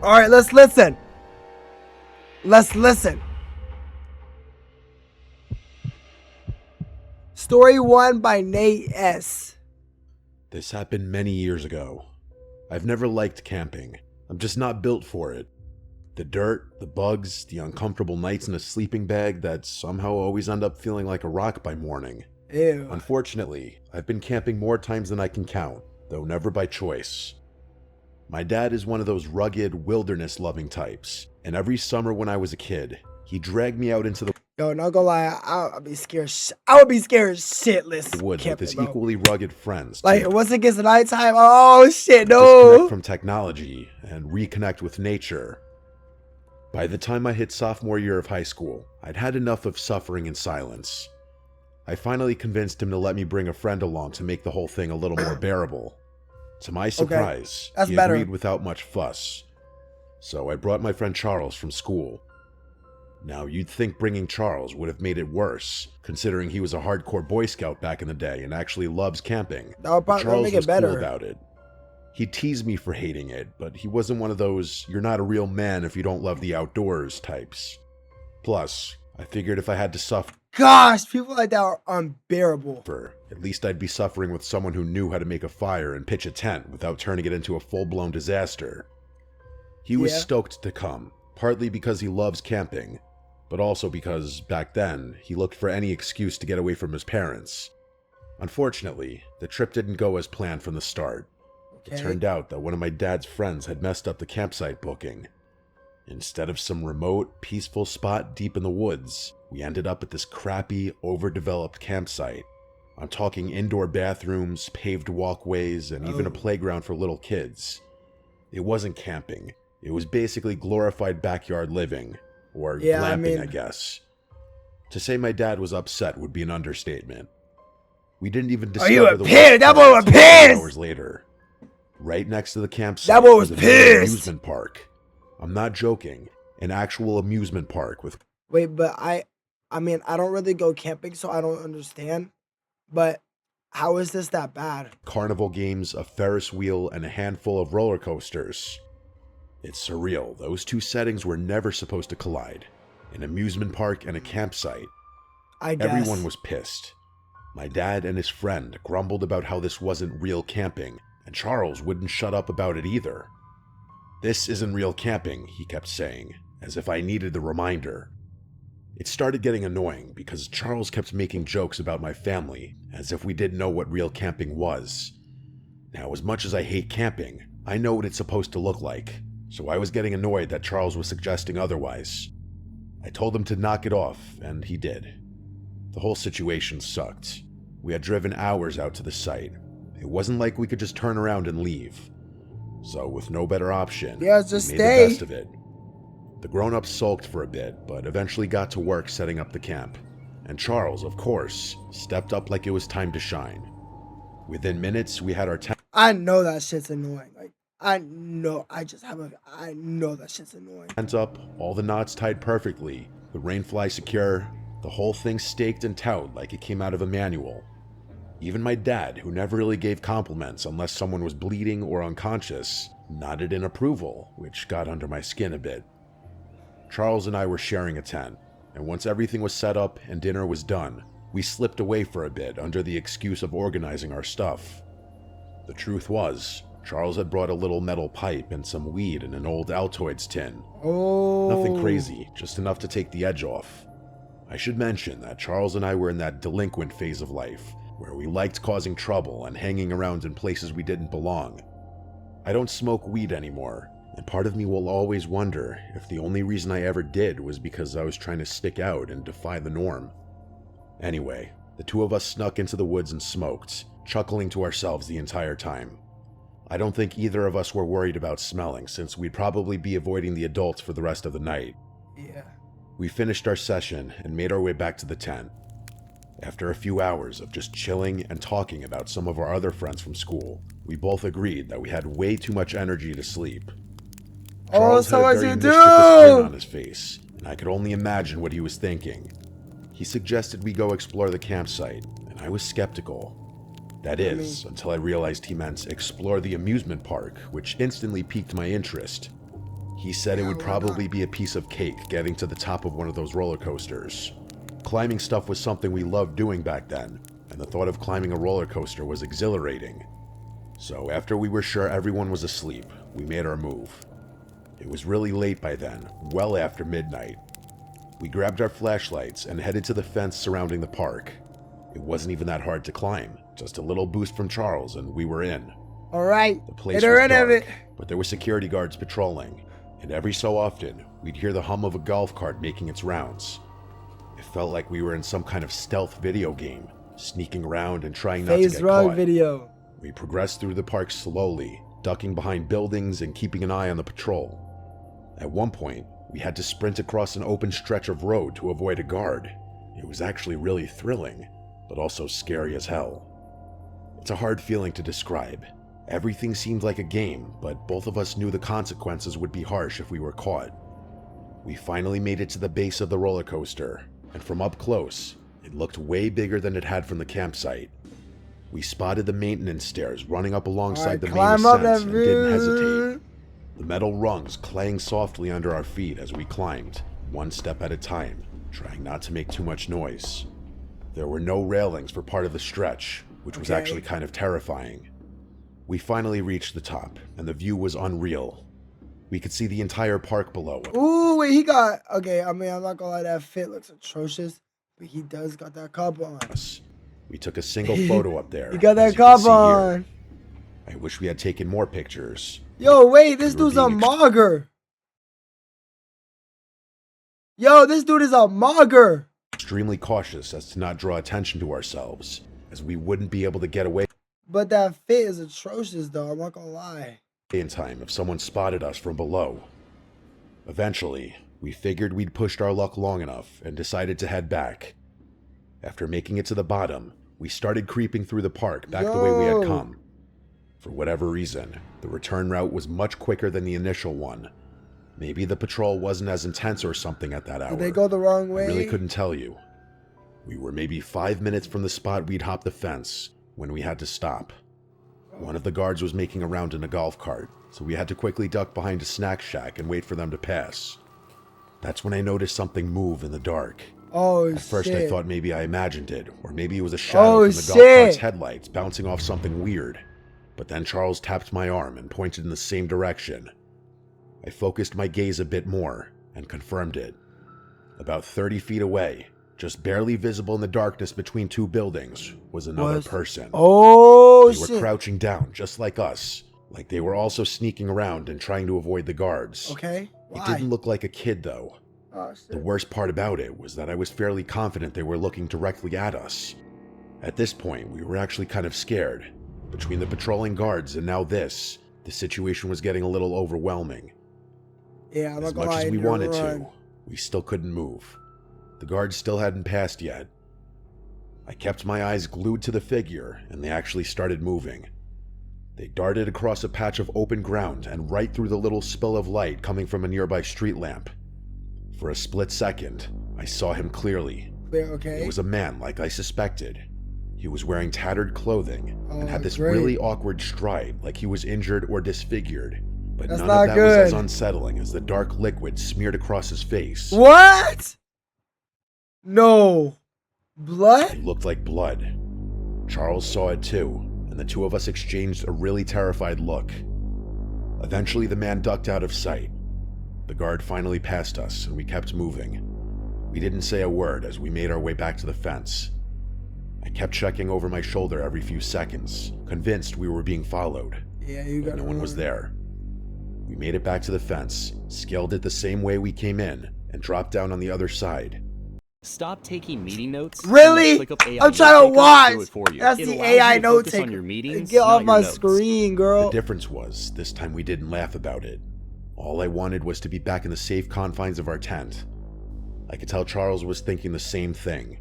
All right, let's listen. Let's listen. Story 1 by Nate S. This happened many years ago. I've never liked camping. I'm just not built for it. The dirt, the bugs, the uncomfortable nights in a sleeping bag that somehow always end up feeling like a rock by morning. Ew. Unfortunately, I've been camping more times than I can count, though never by choice. My dad is one of those rugged, wilderness-loving types, and every summer when I was a kid, he dragged me out into the Yo, not gonna lie, I'd be scared. I would be scared shitless. woods with his bro. equally rugged friends. Like, once it gets nighttime, oh shit, Disconnect no. from technology and reconnect with nature. By the time I hit sophomore year of high school, I'd had enough of suffering in silence. I finally convinced him to let me bring a friend along to make the whole thing a little more bearable. To my surprise, that's he better. agreed without much fuss. So I brought my friend Charles from school. Now, you'd think bringing Charles would have made it worse, considering he was a hardcore Boy Scout back in the day and actually loves camping. That would probably Charles make it was better. cool about it. He teased me for hating it, but he wasn't one of those "you're not a real man if you don't love the outdoors" types. Plus, I figured if I had to suffer, Gosh, people like that are unbearable. at least I'd be suffering with someone who knew how to make a fire and pitch a tent without turning it into a full-blown disaster. He was stoked to come, partly because he loves camping, but also because, back then, he looked for any excuse to get away from his parents. Unfortunately, the trip didn't go as planned from the start. It turned out that one of my dad's friends had messed up the campsite booking. Instead of some remote, peaceful spot deep in the woods, we ended up at this crappy, overdeveloped campsite. I'm talking indoor bathrooms, paved walkways, and even a playground for little kids. It wasn't camping. It was basically glorified backyard living. Or glamping, I guess. To say my dad was upset would be an understatement. We didn't even discover the pissed? That boy was pissed! hours later. Right next to the campsite That boy was a pissed! amusement park. I'm not joking. An actual amusement park with... Wait, but I mean, I don't really go camping, so I don't understand. But how is this that bad? Carnival games, a Ferris wheel, and a handful of roller coasters. It's surreal. Those two settings were never supposed to collide. An amusement park and a campsite. I guess. Everyone was pissed. My dad and his friend grumbled about how this wasn't real camping, and Charles wouldn't shut up about it either. "This isn't real camping," he kept saying, as if I needed the reminder. It started getting annoying because Charles kept making jokes about my family, as if we didn't know what real camping was. Now, as much as I hate camping, I know what it's supposed to look like, so I was getting annoyed that Charles was suggesting otherwise. I told him to knock it off, and he did. The whole situation sucked. We had driven hours out to the site. It wasn't like we could just turn around and leave. So, with no better option, Yeah, just we made stay. the best of it. The grown-ups sulked for a bit, but eventually got to work setting up the camp. And Charles, of course, stepped up like it was time to shine. Within minutes, we had our tent. I know that shit's annoying. Like, I know that shit's annoying. Up, all the knots tied perfectly, the rainfly secure, the whole thing staked and towed like it came out of a manual. Even my dad, who never really gave compliments unless someone was bleeding or unconscious, nodded in approval, which got under my skin a bit. Charles and I were sharing a tent, and once everything was set up and dinner was done, we slipped away for a bit under the excuse of organizing our stuff. The truth was, Charles had brought a little metal pipe and some weed in an old Altoids tin. Oh. Nothing crazy, just enough to take the edge off. I should mention that Charles and I were in that delinquent phase of life, where we liked causing trouble and hanging around in places we didn't belong. I don't smoke weed anymore, and part of me will always wonder if the only reason I ever did was because I was trying to stick out and defy the norm. Anyway, the two of us snuck into the woods and smoked, chuckling to ourselves the entire time. I don't think either of us were worried about smelling, since we'd probably be avoiding the adults for the rest of the night. Yeah. We finished our session and made our way back to the tent. After a few hours of just chilling and talking about some of our other friends from school, we both agreed that we had way too much energy to sleep. Charles so had a what very you mischievous grin do? on his face, and I could only imagine what he was thinking. He suggested we go explore the campsite, and I was skeptical. That is, until I realized he meant explore the amusement park, which instantly piqued my interest. He said it would probably be a piece of cake getting to the top of one of those roller coasters. Climbing stuff was something we loved doing back then, and the thought of climbing a roller coaster was exhilarating. So after we were sure everyone was asleep, we made our move. It was really late by then, well after midnight. We grabbed our flashlights and headed to the fence surrounding the park. It wasn't even that hard to climb, just a little boost from Charles and we were in. All right. The place was dark, but there were security guards patrolling, and every so often, we'd hear the hum of a golf cart making its rounds. It felt like we were in some kind of stealth video game, sneaking around and trying not to get caught. Video. We progressed through the park slowly, ducking behind buildings and keeping an eye on the patrol. At one point, we had to sprint across an open stretch of road to avoid a guard. It was actually really thrilling, but also scary as hell. It's a hard feeling to describe. Everything seemed like a game, but both of us knew the consequences would be harsh if we were caught. We finally made it to the base of the roller coaster, and from up close, it looked way bigger than it had from the campsite. We spotted the maintenance stairs running up alongside the main ascent and didn't hesitate. The metal rungs clang softly under our feet as we climbed, one step at a time, trying not to make too much noise. There were no railings for part of the stretch, which was actually kind of terrifying. We finally reached the top, and the view was unreal. We could see the entire park below. Ooh, wait, he got... Okay, I mean, I'm not gonna lie, that fit looks atrocious, but he does got that cup on. We took a single photo up there. He got that cup on. I wish we had taken more pictures. Yo, wait, this dude's a mogger. Yo, this dude is a mogger. Extremely cautious as to not draw attention to ourselves, as we wouldn't be able to get away. But that fit is atrocious, though. I'm not gonna lie. In time if someone spotted us from below. Eventually, we figured we'd pushed our luck long enough and decided to head back. After making it to the bottom, we started creeping through the park back the way we had come. For whatever reason, the return route was much quicker than the initial one. Maybe the patrol wasn't as intense or something at that hour. Did they go the wrong way? I really couldn't tell you. We were maybe 5 minutes from the spot we'd hopped the fence when we had to stop. One of the guards was making a round in a golf cart, so we had to quickly duck behind a snack shack and wait for them to pass. That's when I noticed something move in the dark. Oh, At first shit. I thought maybe I imagined it, or maybe it was a shadow from the golf cart's headlights bouncing off something weird. But then Charles tapped my arm and pointed in the same direction. I focused my gaze a bit more and confirmed it. About 30 feet away, just barely visible in the darkness between two buildings, was another person. Oh, shit. They were crouching down just like us, like they were also sneaking around and trying to avoid the guards. Okay. It didn't look like a kid though. Oh, shit. The worst part about it was that I was fairly confident they were looking directly at us. At this point, we were actually kind of scared. Between the patrolling guards and now this, the situation was getting a little overwhelming. Yeah, I'm as not much gonna as we lie, wanted to, we still couldn't move. The guards still hadn't passed yet. I kept my eyes glued to the figure, and they actually started moving. They darted across a patch of open ground and right through the little spill of light coming from a nearby street lamp. For a split second, I saw him clearly. Okay. It was a man like I suspected. He was wearing tattered clothing and had this really awkward stride like he was injured or disfigured. But none of that was as unsettling as the dark liquid smeared across his face. What? No. Blood? It looked like blood. Charles saw it too, and the two of us exchanged a really terrified look. Eventually the man ducked out of sight. The guard finally passed us, and we kept moving. We didn't say a word as we made our way back to the fence. I kept checking over my shoulder every few seconds, convinced we were being followed. Yeah, you got but no one was there. We made it back to the fence, scaled it the same way we came in, and dropped down on the other side. Stop taking meeting notes. Really? I'm trying to watch. That's the AI note taker. Get off my screen, girl. The difference was, this time we didn't laugh about it. All I wanted was to be back in the safe confines of our tent. I could tell Charles was thinking the same thing.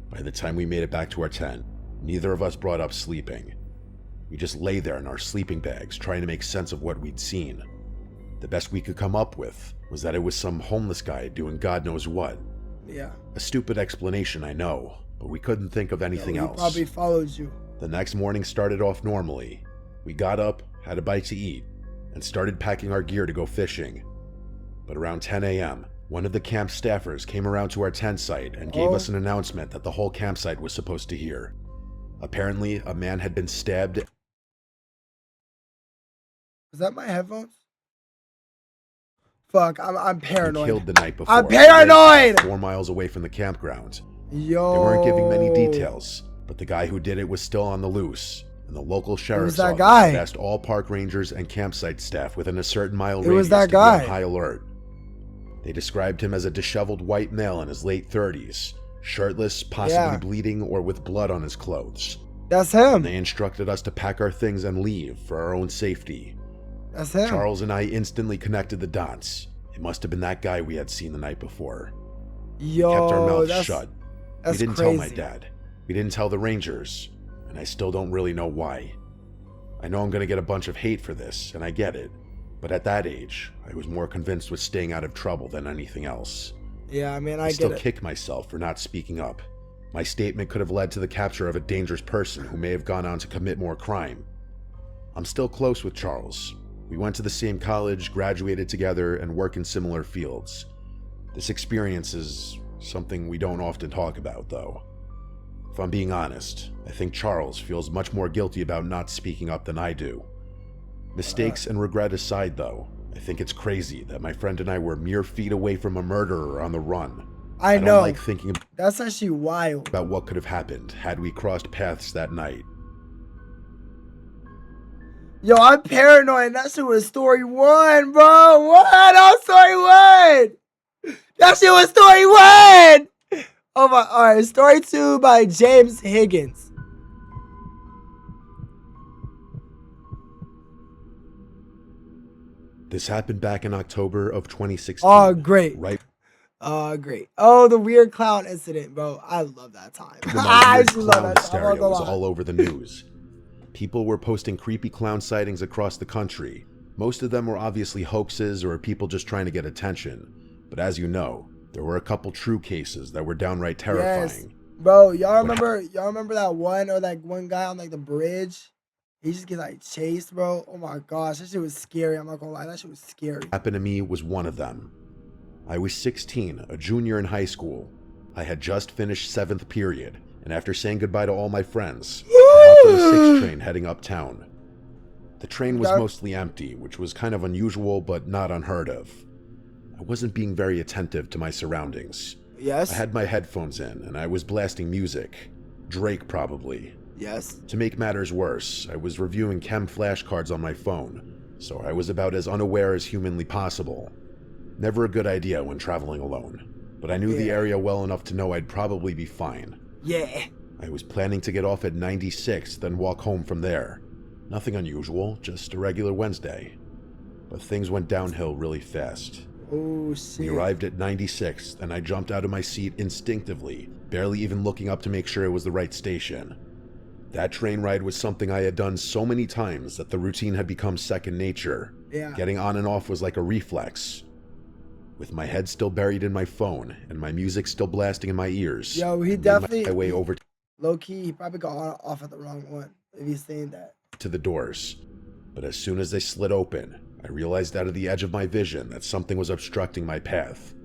By the time we made it back to our tent, neither of us brought up sleeping. We just lay there in our sleeping bags trying to make sense of what we'd seen. The best we could come up with was that it was some homeless guy doing God knows what. Yeah. A stupid explanation, I know, but we couldn't think of anything else. He probably followed you. The next morning started off normally. We got up, had a bite to eat, and started packing our gear to go fishing. But around 10 a.m., one of the camp staffers came around to our tent site and gave us an announcement that the whole campsite was supposed to hear. Apparently, a man had been stabbed. Was that my headphones? Fuck, I'm paranoid. Killed the night before. I'm paranoid! 4 miles away from the campground. Yo. They weren't giving many details, but the guy who did it was still on the loose, and the local sheriff's office had asked all park rangers and campsite staff within a certain mile radius to be on high alert. They described him as a disheveled white male in his late 30s, shirtless, possibly bleeding, or with blood on his clothes. That's him. They instructed us to pack our things and leave for our own safety. That's him. Charles and I instantly connected the dots. It must have been that guy we had seen the night before. Yo, we kept our mouths shut. That's we didn't crazy. tell my dad. We didn't tell the Rangers. And I still don't really know why. I know I'm going to get a bunch of hate for this, and I get it. But at that age, I was more convinced with staying out of trouble than anything else. Yeah, I mean, I still get it. kick myself for not speaking up. My statement could have led to the capture of a dangerous person who may have gone on to commit more crime. I'm still close with Charles. We went to the same college, graduated together, and work in similar fields. This experience is something we don't often talk about, though. If I'm being honest, I think Charles feels much more guilty about not speaking up than I do. Mistakes and regret aside, though, I think it's crazy that my friend and I were mere feet away from a murderer on the run. I don't like thinking that's actually wild about what could have happened had we crossed paths that night. Yo, I'm paranoid. That shit was story 1, bro. What? On story 1. That shit was story 1. Oh my. All right, story 2 by James Higgins. This happened back in October of 2016. Oh, great. Right. Great. Oh, the weird clown incident, bro. I love that time. I actually love that time. Stereo was all over the news. People were posting creepy clown sightings across the country. Most of them were obviously hoaxes or people just trying to get attention. But as you know, there were a couple true cases that were downright terrifying. Yes. Bro, y'all remember that one or that one guy on like the bridge? He just gets like chased, bro. Oh my gosh, that shit was scary. I'm not gonna lie, that shit was scary. What happened to me was one of them. I was 16, a junior in high school. I had just finished 7th period, and after saying goodbye to all my friends, I hopped on the 6 train heading uptown. The train was mostly empty, which was kind of unusual but not unheard of. I wasn't being very attentive to my surroundings. Yes. I had my headphones in, and I was blasting music. Drake, probably. Yes. To make matters worse, I was reviewing chem flashcards on my phone, so I was about as unaware as humanly possible. Never a good idea when traveling alone, but I knew the area well enough to know I'd probably be fine. Yeah. I was planning to get off at 96th, then walk home from there. Nothing unusual, just a regular Wednesday. But things went downhill really fast. Oh, shit. We arrived at 96th, and I jumped out of my seat instinctively, barely even looking up to make sure it was the right station. That train ride was something I had done so many times that the routine had become second nature. Yeah. Getting on and off was like a reflex. With my head still buried in my phone and my music still blasting in my ears. Yo, he definitely my way over low key, he probably got off at the wrong one if he's saying that. To the doors. But as soon as they slid open, I realized out of the edge of my vision that something was obstructing my path.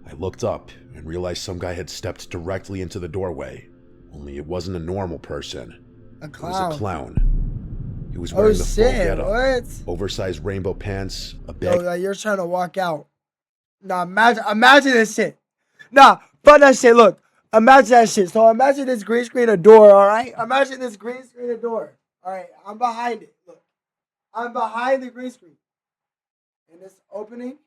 I looked up and realized some guy had stepped directly into the doorway. Only it wasn't a normal person. A clown. It was a clown. He was wearing the full getup. What? Oversized rainbow pants, a bag. Yo, you're trying to walk out. Nah, imagine this shit. Nah, fuck that shit. Look, imagine that shit. So imagine this green screen a door, all right? Imagine this green screen a door. All right, I'm behind it. Look, I'm behind the green screen. And this opening,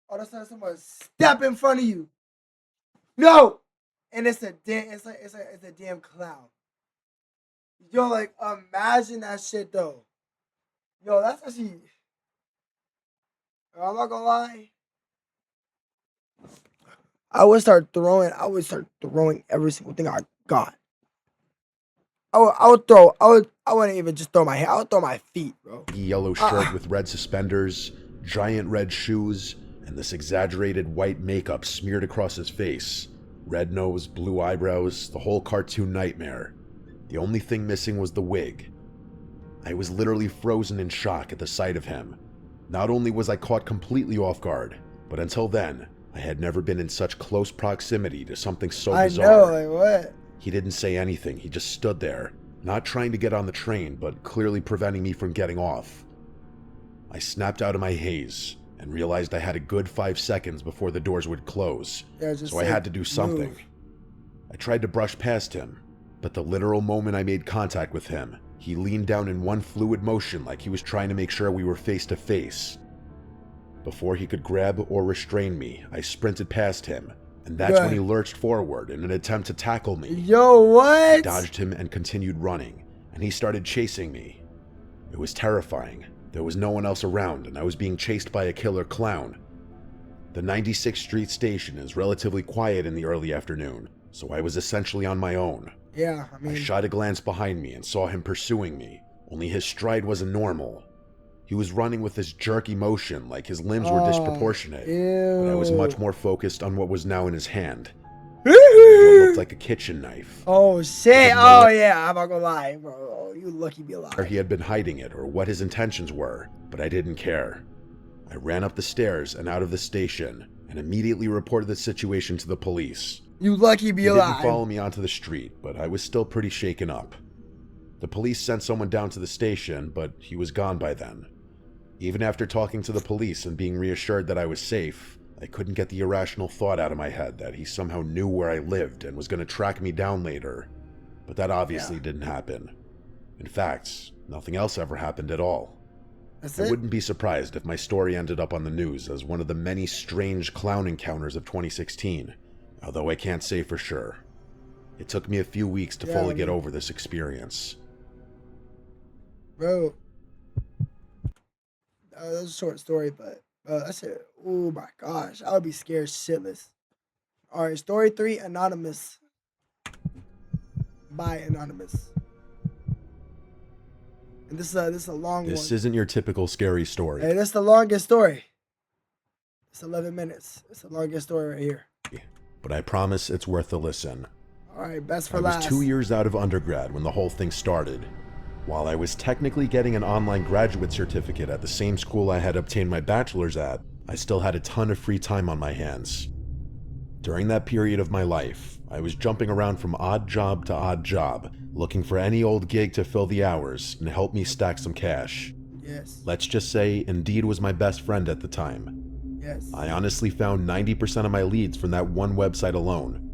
all of a sudden someone step in front of you. No! And it's a damn clown. Yo, like, imagine that shit, though. Yo, that's actually... I'm not gonna lie. I would start throwing every single thing I got. I wouldn't even just throw my hair. I would throw my feet, bro. Yellow shirt with red suspenders, giant red shoes, and this exaggerated white makeup smeared across his face. Red nose, blue eyebrows, the whole cartoon nightmare. The only thing missing was the wig. I was literally frozen in shock at the sight of him. Not only was I caught completely off guard, but until then, I had never been in such close proximity to something so bizarre. I know, like what? He didn't say anything, he just stood there, not trying to get on the train, but clearly preventing me from getting off. I snapped out of my haze and realized I had a good 5 seconds before the doors would close, so I had to do something. Move. I tried to brush past him, but the literal moment I made contact with him, he leaned down in one fluid motion like he was trying to make sure we were face to face. Before he could grab or restrain me, I sprinted past him, and that's when he lurched forward in an attempt to tackle me. Yo, what? I dodged him and continued running, and he started chasing me. It was terrifying. There was no one else around, and I was being chased by a killer clown. The 96th Street station is relatively quiet in the early afternoon, so I was essentially on my own. Yeah, I mean... I shot a glance behind me and saw him pursuing me, only his stride wasn't normal. He was running with this jerky motion like his limbs were disproportionate, but I was much more focused on what was now in his hand. What looked like a kitchen knife. Oh, shit. Oh, yeah, I'm not gonna lie, bro. You lucky be alive. Or he had been hiding it or what his intentions were, but I didn't care. I ran up the stairs and out of the station and immediately reported the situation to the police. You lucky be alive. He didn't follow me onto the street, but I was still pretty shaken up. The police sent someone down to the station, but he was gone by then. Even after talking to the police and being reassured that I was safe, I couldn't get the irrational thought out of my head that he somehow knew where I lived and was going to track me down later. But that obviously didn't happen. In fact, nothing else ever happened at all. I wouldn't be surprised if my story ended up on the news as one of the many strange clown encounters of 2016, although I can't say for sure. It took me a few weeks to fully get over this experience. Bro, that was a short story, but that's it. Oh my gosh, I would be scared shitless. All right, story 3, Anonymous. By Anonymous. And this is a long one. This isn't your typical scary story. Hey, this is the longest story. It's 11 minutes. It's the longest story right here. But I promise it's worth a listen. All right, best for I last. was 2 years out of undergrad when the whole thing started. While I was technically getting an online graduate certificate at the same school I had obtained my bachelor's at, I still had a ton of free time on my hands. During that period of my life, I was jumping around from odd job to odd job, looking for any old gig to fill the hours and help me stack some cash. Yes. Let's just say Indeed was my best friend at the time. Yes. I honestly found 90% of my leads from that one website alone.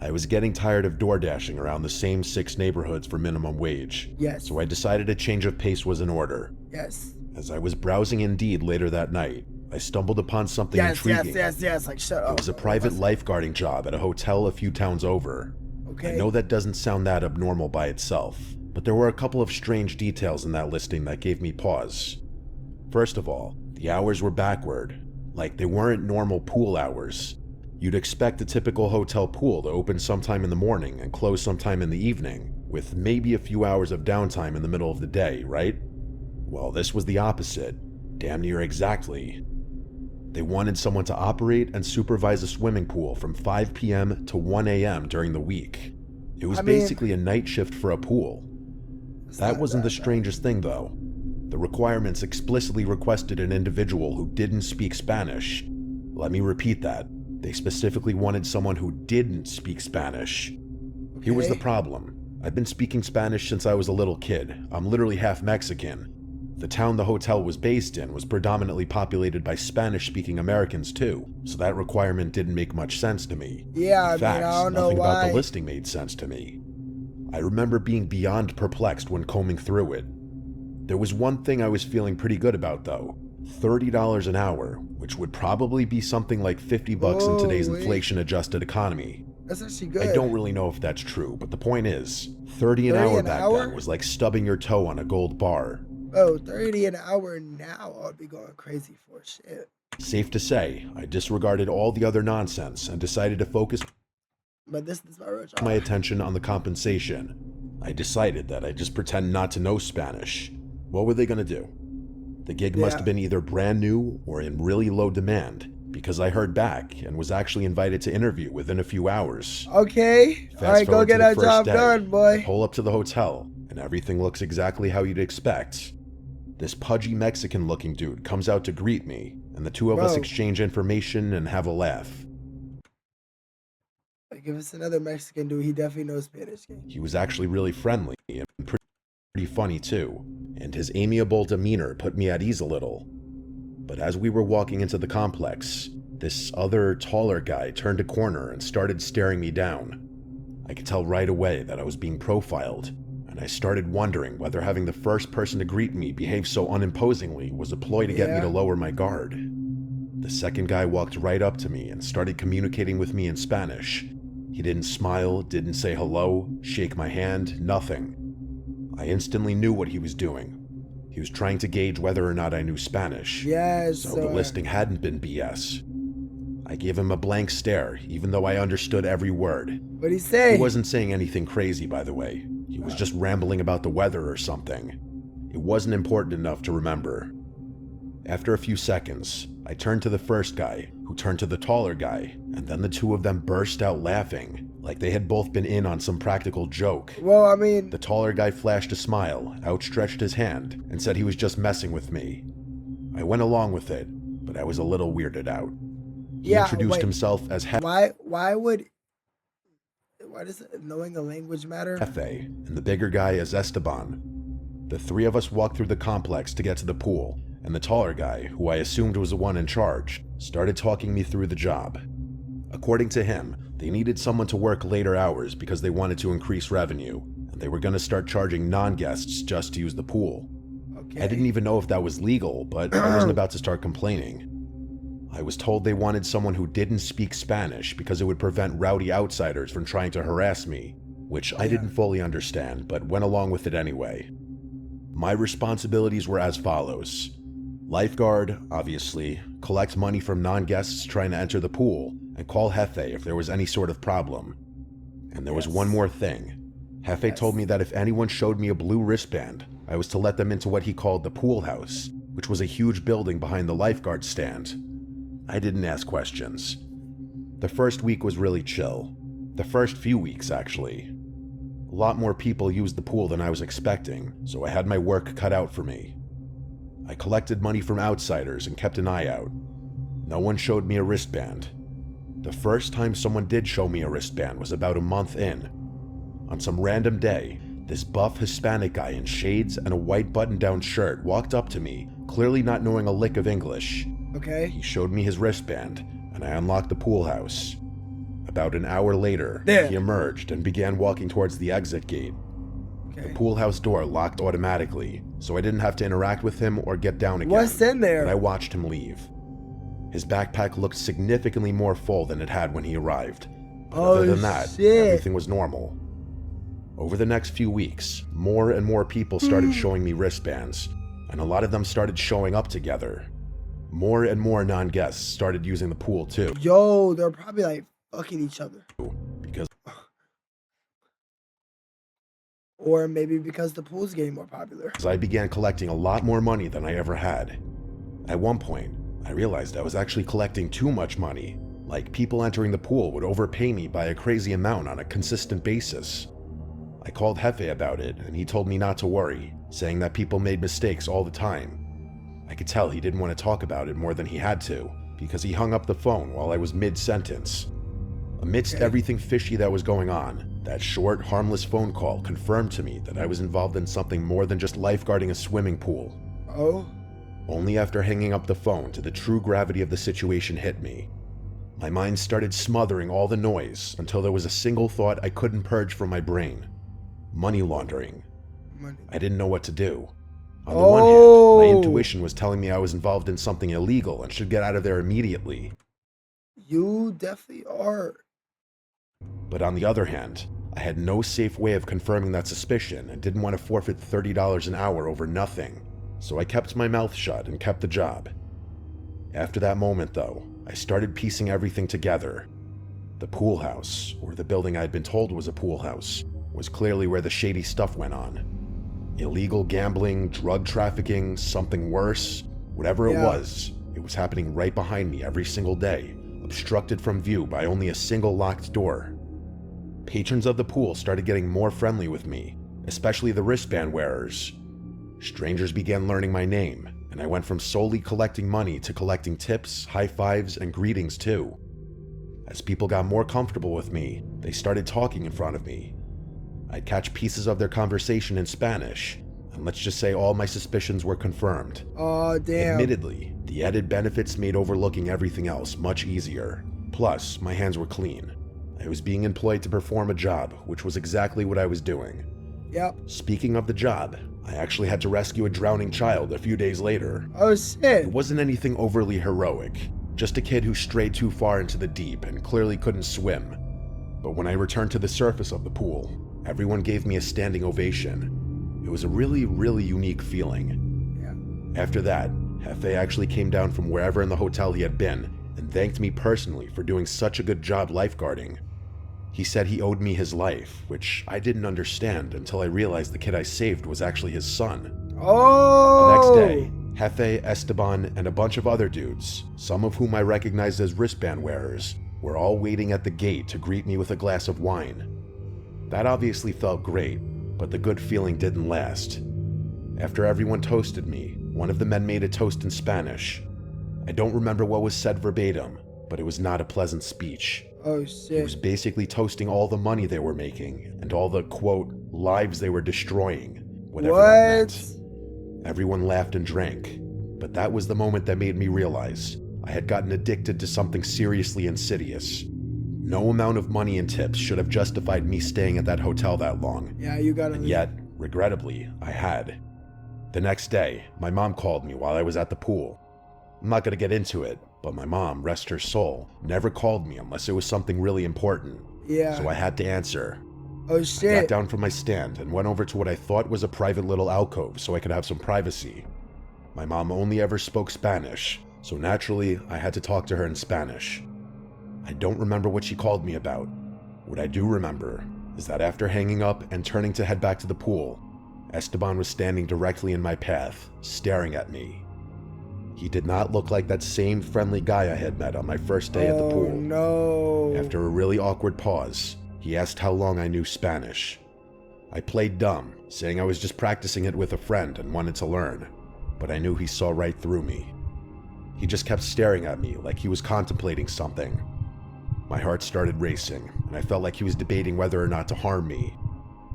I was getting tired of door dashing around the same 6 neighborhoods for minimum wage. Yes. So I decided a change of pace was in order. Yes. As I was browsing Indeed later that night, I stumbled upon something intriguing. Yes, like shut up. It was a private lifeguarding job at a hotel a few towns over. Okay. I know that doesn't sound that abnormal by itself, but there were a couple of strange details in that listing that gave me pause. First of all, the hours were backward, like they weren't normal pool hours. You'd expect a typical hotel pool to open sometime in the morning and close sometime in the evening, with maybe a few hours of downtime in the middle of the day, right? Well, this was the opposite, damn near exactly. They wanted someone to operate and supervise a swimming pool from 5 p.m. to 1 a.m. during the week. It was basically a night shift for a pool. That wasn't the strangest thing, though. The requirements explicitly requested an individual who didn't speak Spanish. Let me repeat that. They specifically wanted someone who didn't speak Spanish. Okay. Here was the problem. I've been speaking Spanish since I was a little kid. I'm literally half Mexican. The town the hotel was based in was predominantly populated by Spanish-speaking Americans too, so that requirement didn't make much sense to me. Yeah, in fact, I don't know nothing about why. the listing made sense to me. I remember being beyond perplexed when combing through it. There was one thing I was feeling pretty good about though. $30 an hour, which would probably be something like $50 in today's inflation-adjusted economy. That's actually good. I don't really know if that's true, but the point is, $30 an hour back then was like stubbing your toe on a gold bar. Oh, 30 an hour now, I'd be going crazy for shit. Safe to say, I disregarded all the other nonsense and decided to focus my attention on the compensation. I decided that I'd just pretend not to know Spanish. What were they going to do? The gig must have been either brand new or in really low demand, because I heard back and was actually invited to interview within a few hours. Okay, alright, go get that job done, boy. I pull up to the hotel, and everything looks exactly how you'd expect. This pudgy Mexican-looking dude comes out to greet me, and the two of us exchange information and have a laugh. Like, if it's another Mexican dude, he definitely knows Spanish. He was actually really friendly and pretty funny too, and his amiable demeanor put me at ease a little. But as we were walking into the complex, this other, taller guy turned a corner and started staring me down. I could tell right away that I was being profiled, and I started wondering whether having the first person to greet me behave so unimposingly was a ploy to get me to lower my guard. The second guy walked right up to me and started communicating with me in Spanish. He didn't smile, didn't say hello, shake my hand, nothing. I instantly knew what he was doing. He was trying to gauge whether or not I knew Spanish. Yes, so the listing hadn't been BS. I gave him a blank stare, even though I understood every word. What'd he say? He wasn't saying anything crazy, by the way. He was just rambling about the weather or something. It wasn't important enough to remember. After a few seconds, I turned to the first guy, who turned to the taller guy, and then the two of them burst out laughing, like they had both been in on some practical joke. Well, I mean... The taller guy flashed a smile, outstretched his hand, and said he was just messing with me. I went along with it, but I was a little weirded out. He introduced himself as Why does knowing a language matter? Jefe, and the bigger guy as Esteban. The three of us walked through the complex to get to the pool, and the taller guy, who I assumed was the one in charge, started talking me through the job. According to him, they needed someone to work later hours because they wanted to increase revenue, and they were going to start charging non-guests just to use the pool. Okay. I didn't even know if that was legal, but I wasn't about to start complaining. I was told they wanted someone who didn't speak Spanish because it would prevent rowdy outsiders from trying to harass me, which I didn't fully understand, but went along with it anyway. My responsibilities were as follows. Lifeguard, obviously, collect money from non-guests trying to enter the pool, and call Jefe if there was any sort of problem. And there was one more thing. Jefe told me that if anyone showed me a blue wristband, I was to let them into what he called the pool house, which was a huge building behind the lifeguard stand. I didn't ask questions. The first week was really chill. The first few weeks, actually. A lot more people used the pool than I was expecting, so I had my work cut out for me. I collected money from outsiders and kept an eye out. No one showed me a wristband. The first time someone did show me a wristband was about a month in. On some random day, this buff Hispanic guy in shades and a white button-down shirt walked up to me, clearly not knowing a lick of English. Okay. He showed me his wristband, and I unlocked the pool house. About an hour later, he emerged and began walking towards the exit gate. Okay. The pool house door locked automatically, so I didn't have to interact with him or get down again. What's in there? And I watched him leave. His backpack looked significantly more full than it had when he arrived. But other than that, everything was normal. Over the next few weeks, more and more people started showing me wristbands, and a lot of them started showing up together. More and more non-guests started using the pool too. Yo, they're probably like fucking each other. Because or maybe because the pool's getting more popular. I began collecting a lot more money than I ever had. At one point, I realized I was actually collecting too much money. Like, people entering the pool would overpay me by a crazy amount on a consistent basis. I called Jefe about it, and he told me not to worry, saying that people made mistakes all the time. I could tell he didn't want to talk about it more than he had to, because he hung up the phone while I was mid-sentence. Amidst everything fishy that was going on, that short, harmless phone call confirmed to me that I was involved in something more than just lifeguarding a swimming pool. Oh? Only after hanging up the phone did the true gravity of the situation hit me. My mind started smothering all the noise until there was a single thought I couldn't purge from my brain. Money laundering. I didn't know what to do. On the one hand, my intuition was telling me I was involved in something illegal and should get out of there immediately. You definitely are. But on the other hand, I had no safe way of confirming that suspicion and didn't want to forfeit $30 an hour over nothing. So I kept my mouth shut and kept the job. After that moment, though, I started piecing everything together. The pool house, or the building I'd been told was a pool house, was clearly where the shady stuff went on. Illegal gambling, drug trafficking, something worse, whatever it was happening right behind me every single day, obstructed from view by only a single locked door. Patrons of the pool started getting more friendly with me, especially the wristband wearers. Strangers began learning my name, and I went from solely collecting money to collecting tips, high fives, and greetings too. As people got more comfortable with me, they started talking in front of me. I'd catch pieces of their conversation in Spanish, and let's just say all my suspicions were confirmed. Oh, damn. Admittedly, the added benefits made overlooking everything else much easier. Plus, my hands were clean. I was being employed to perform a job, which was exactly what I was doing. Yep. Speaking of the job, I actually had to rescue a drowning child a few days later. Oh, shit. It wasn't anything overly heroic, just a kid who strayed too far into the deep and clearly couldn't swim. But when I returned to the surface of the pool, everyone gave me a standing ovation. It was a really, really unique feeling. Yeah. After that, Hefe actually came down from wherever in the hotel he had been and thanked me personally for doing such a good job lifeguarding. He said he owed me his life, which I didn't understand until I realized the kid I saved was actually his son. Oh! The next day, Hefe, Esteban, and a bunch of other dudes, some of whom I recognized as wristband wearers, were all waiting at the gate to greet me with a glass of wine. That obviously felt great, but the good feeling didn't last. After everyone toasted me, one of the men made a toast in Spanish. I don't remember what was said verbatim, but it was not a pleasant speech. Oh, He shit. was basically toasting all the money they were making and all the, quote, lives they were destroying, whatever that meant. Everyone laughed and drank, but that was the moment that made me realize I had gotten addicted to something seriously insidious. No amount of money and tips should have justified me staying at that hotel that long. Yeah, you gotta And leave. yet, regrettably, I had. The next day, my mom called me while I was at the pool. I'm not gonna get into it, but my mom, rest her soul, never called me unless it was something really important. Yeah. So I had to answer. Oh, I got shit. down from my stand and went over to what I thought was a private little alcove so I could have some privacy. My mom only ever spoke Spanish, so naturally I had to talk to her in Spanish. I don't remember what she called me about. What I do remember is that after hanging up and turning to head back to the pool, Esteban was standing directly in my path, staring at me. He did not look like that same friendly guy I had met on my first day at the pool. Oh, no. After a really awkward pause, he asked how long I knew Spanish. I played dumb, saying I was just practicing it with a friend and wanted to learn, but I knew he saw right through me. He just kept staring at me like he was contemplating something. My heart started racing, and I felt like he was debating whether or not to harm me.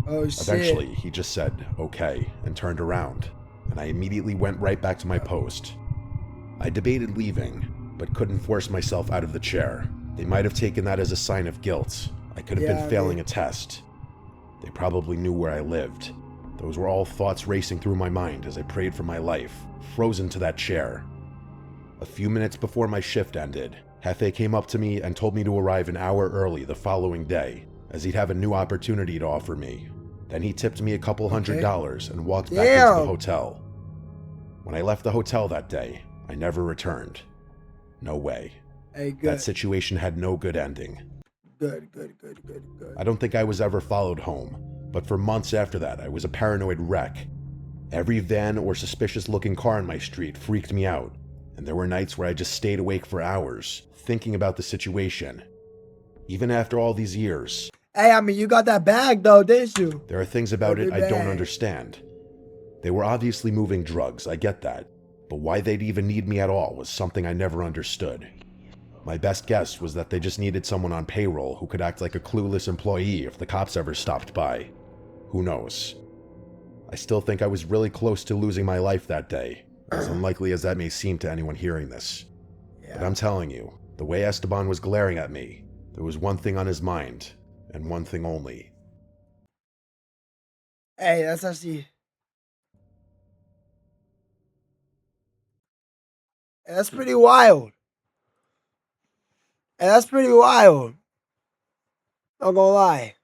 Oh, shit. Eventually, he just said, okay, and turned around, and I immediately went right back to my post. I debated leaving, but couldn't force myself out of the chair. They might have taken that as a sign of guilt. I could have been failing a test. They probably knew where I lived. Those were all thoughts racing through my mind as I prayed for my life, frozen to that chair. A few minutes before my shift ended, Hefe came up to me and told me to arrive an hour early the following day, as he'd have a new opportunity to offer me. Then he tipped me a couple $100 and walked back into the hotel. When I left the hotel that day, I never returned. No way. Hey, good. That situation had no good ending. Good. I don't think I was ever followed home, but for months after that, I was a paranoid wreck. Every van or suspicious-looking car on my street freaked me out, and there were nights where I just stayed awake for hours, thinking about the situation. Even after all these years, Hey, I mean, you got that bag, though, didn't you? there are things about it I don't bag. understand. They were obviously moving drugs, I get that, but why they'd even need me at all was something I never understood. My best guess was that they just needed someone on payroll who could act like a clueless employee if the cops ever stopped by. Who knows? I still think I was really close to losing my life that day, as unlikely as that may seem to anyone hearing this. But I'm telling you, the way Esteban was glaring at me, there was one thing on his mind, and one thing only. Hey, that's actually... That's pretty wild. And that's pretty wild. Not gonna lie.